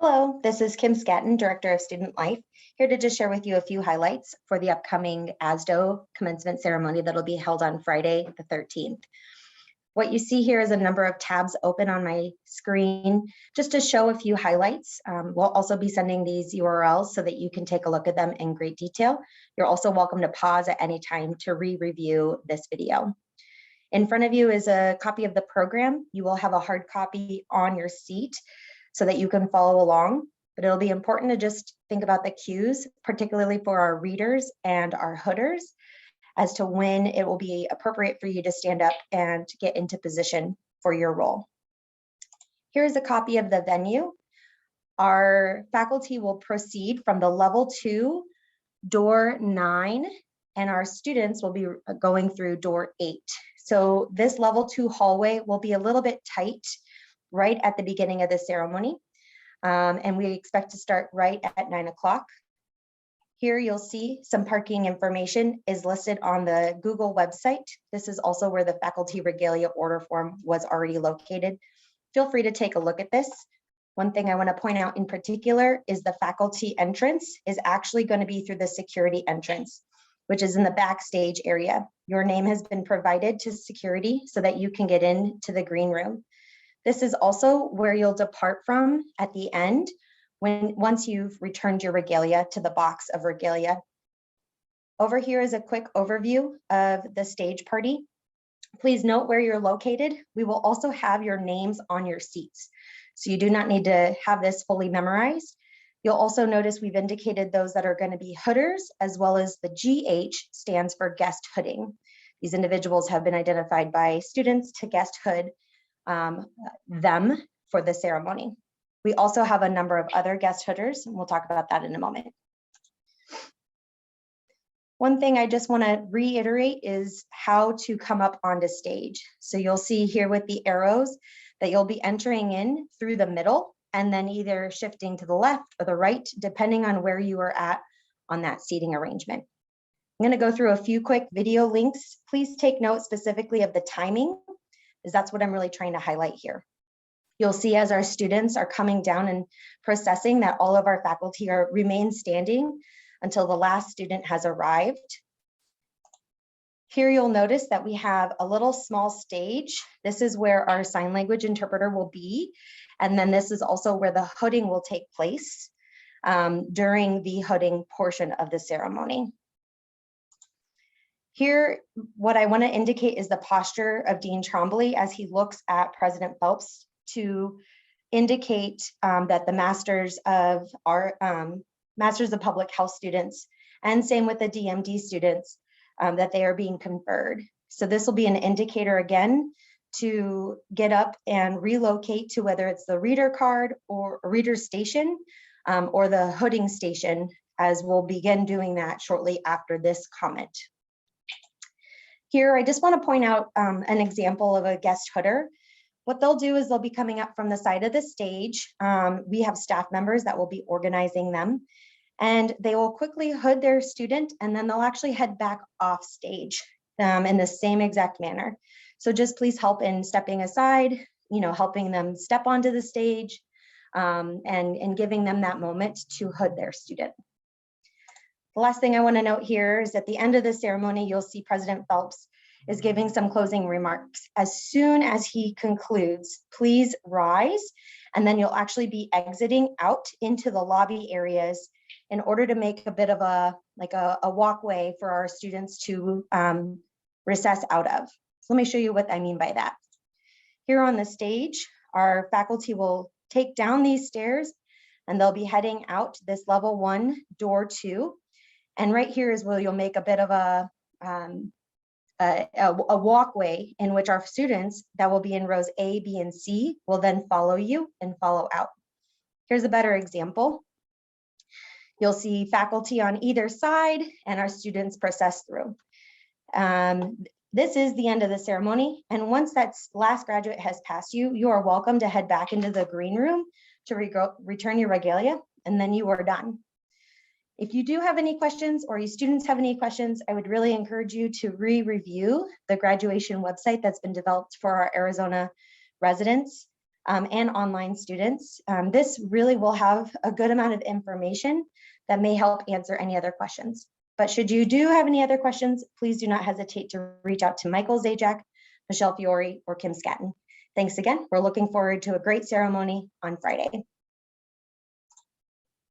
Hello, this is Kim Scatton, Director of Student Life, here to just share with you a few highlights for the upcoming ASDOH commencement ceremony that'll be held on Friday, the 13th. What you see here is a number of tabs open on my screen just to show a few highlights. We'll also be sending these URLs so that you can take a look at them in great detail. You're also welcome to pause at any time to re-review this video. In front of you is a copy of the program. You will have a hard copy on your seat so that you can follow along, but it'll be important to just think about the cues, particularly for our readers and our hooders, as to when it will be appropriate for you to stand up and get into position for your role. Here's a copy of the venue. Our faculty will proceed from the level 2, door 9, and our students will be going through door 8. So this level 2 hallway will be a little bit tight right at the beginning of the ceremony. And we expect to start right at 9 o'clock. Here you'll see some parking information is listed on the Google website. This is also where the faculty regalia order form was already located. Feel free to take a look at this. One thing I want to point out in particular is the faculty entrance is actually going to be through the security entrance, which is in the backstage area. Your name has been provided to security so that you can get into the green room. This is also where you'll depart from at the end once you've returned your regalia to the box of regalia. Over here is a quick overview of the stage party. Please note where you're located. We will also have your names on your seats, so you do not need to have this fully memorized. You'll also notice we've indicated those that are going to be hooders, as well as the GH stands for guest hooding. These individuals have been identified by students to guest hood them for the ceremony. We also have a number of other guest hooders, and we'll talk about that in a moment. One thing I just want to reiterate is how to come up onto stage. So you'll see here with the arrows that you'll be entering in through the middle and then either shifting to the left or the right, depending on where you are at on that seating arrangement. I'm going to go through a few quick video links. Please take note specifically of the timing, because that's what I'm really trying to highlight here. You'll see as our students are coming down and processing that all of our faculty remain standing until the last student has arrived. Here you'll notice that we have a little small stage. This is where our sign language interpreter will be. And then this is also where the hooding will take place during the hooding portion of the ceremony. Here, what I want to indicate is the posture of Dean Trombley as he looks at President Phelps to indicate that the Masters of Public Health students, and same with the DMD students, that they are being conferred. So this will be an indicator again to get up and relocate to whether it's the reader card or a reader station or the hooding station, as we'll begin doing that shortly after this comment. Here, I just want to point out an example of a guest hooder. What they'll do is they'll be coming up from the side of the stage. We have staff members that will be organizing them, and they will quickly hood their student, and then they'll actually head back off stage in the same exact manner. So just please help in stepping aside, helping them step onto the stage and giving them that moment to hood their student. The last thing I want to note here is at the end of the ceremony, you'll see President Phelps is giving some closing remarks. As soon as he concludes, please rise, and then you'll actually be exiting out into the lobby areas in order to make a bit of a walkway for our students to recess out of. So let me show you what I mean by that. Here on the stage, our faculty will take down these stairs and they'll be heading out this level 1, door 2. And right here is where you'll make a bit of a walkway in which our students that will be in rows A, B, and C will then follow you and follow out. Here's a better example. You'll see faculty on either side and our students process through. This is the end of the ceremony. And once that last graduate has passed you, you are welcome to head back into the green room to return your regalia, and then you are done. If you do have any questions or you students have any questions, I would really encourage you to re-review the graduation website that's been developed for our Arizona residents. and online students. This really will have a good amount of information that may help answer any other questions. But should you do have any other questions, please do not hesitate to reach out to Michael Zajac, Michelle Fiore, or Kim Scatton. Thanks again. We're looking forward to a great ceremony on Friday.